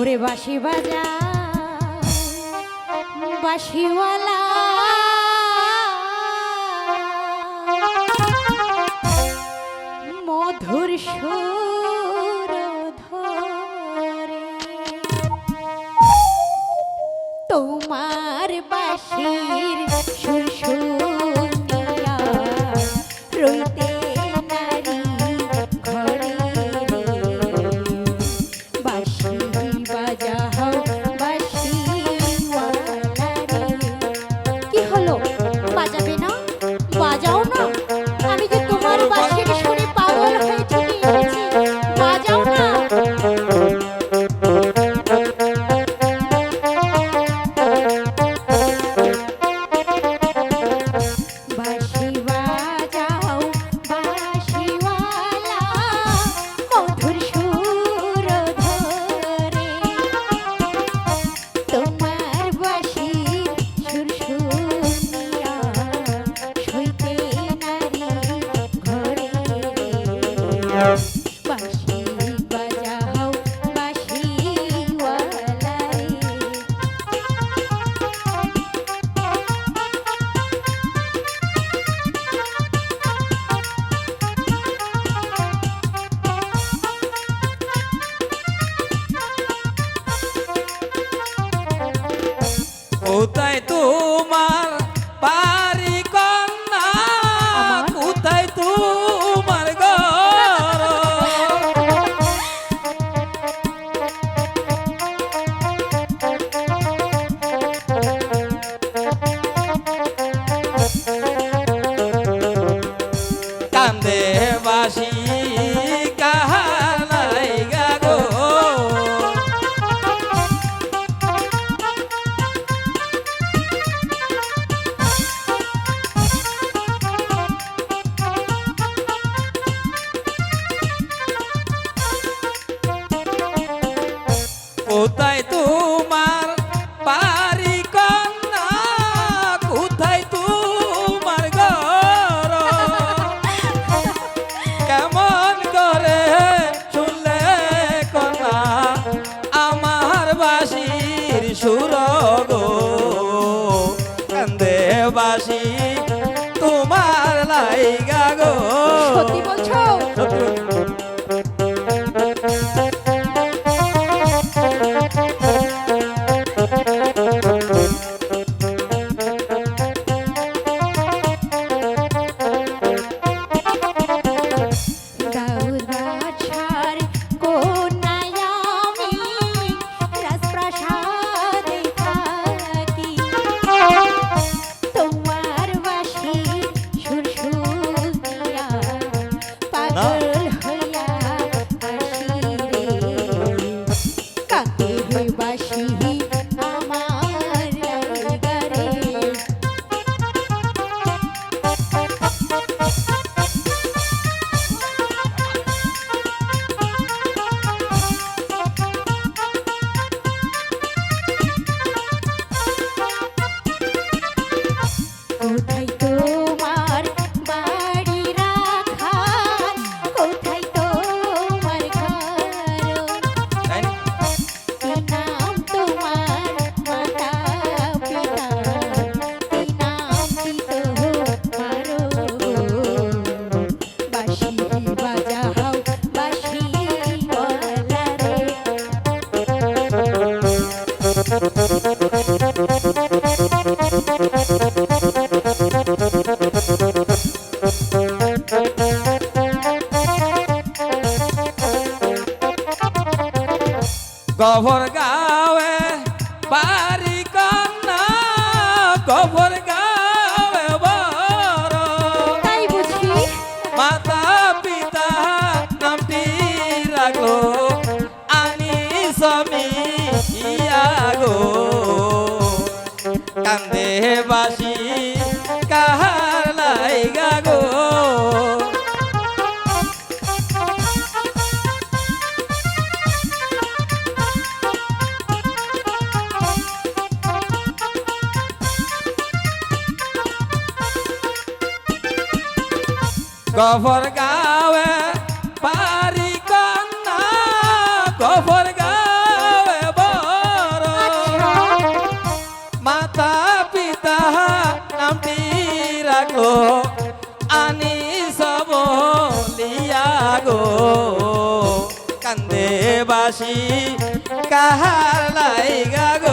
ওরে বাঁশি বাজা বাঁশিওয়ালা মধুর সুর ধরে তোমার বাঁশির সুর শুনিয়া রইতে নারী ঘরে রে বাঁশি বাজাও বাঁশিওয়ালা রে। কি হলো, বাজাবে না? বাজাও না, আমি যে তোমার বাঁশির সুরে পাগল হয়ে ছুটে এসেছি, বাজাও না। বাঁশি বাজাও বাঁশিওয়ালা মধুর সুর ধরে তোমার বাঁশির সুর শুনিয়া সইতে নারী ঘরে রে বাঁশি বাজাও বাঁশিওয়ালা রে। কোথায় তোমার বাড়ি কন্যা, আমার? কোথায় তোমার ঘর? কান্দে বাসি কাহার নাইগা গো, কোথায় তোমার বাড়ি কন্যা, কোথায় তোমার ঘর? কেমন করে শুনলে কন্যা আমার বাঁশির সুর গো, কান্দে বাঁশি তোমার লাইগা গো। সত্যি বলছো? দাউদ বাদশার কন্যায় আমি রাজপ্রাসাদে থাকি, তোমার বাঁশির সুর শুনিয়া পাগল হইয়া আসি রে কাকে হে বাঁশি আমার লাইগা রে। কোথায় তোমার বাড়ি রাখাল, কোথায় তোমার ঘর? কি নাম তোমার মাতা পিতা, কি নাম কি তোমার গো? বাঁশি বাজাও বাঁশিওয়ালা রে। গভর গাঁৱে বাড়ি কন্যা, গভর গাঁৱে বড়, তাই বুঝি? মাতা পিতা নামটি রাখলো আনি স্বামী ইয়া গো, কান্দে বাসি কাহার লাইগা গো। গফর গাঁৱে বাড়ি কন্যা, গফর গাঁৱে বাসি কাহার লাইগা গো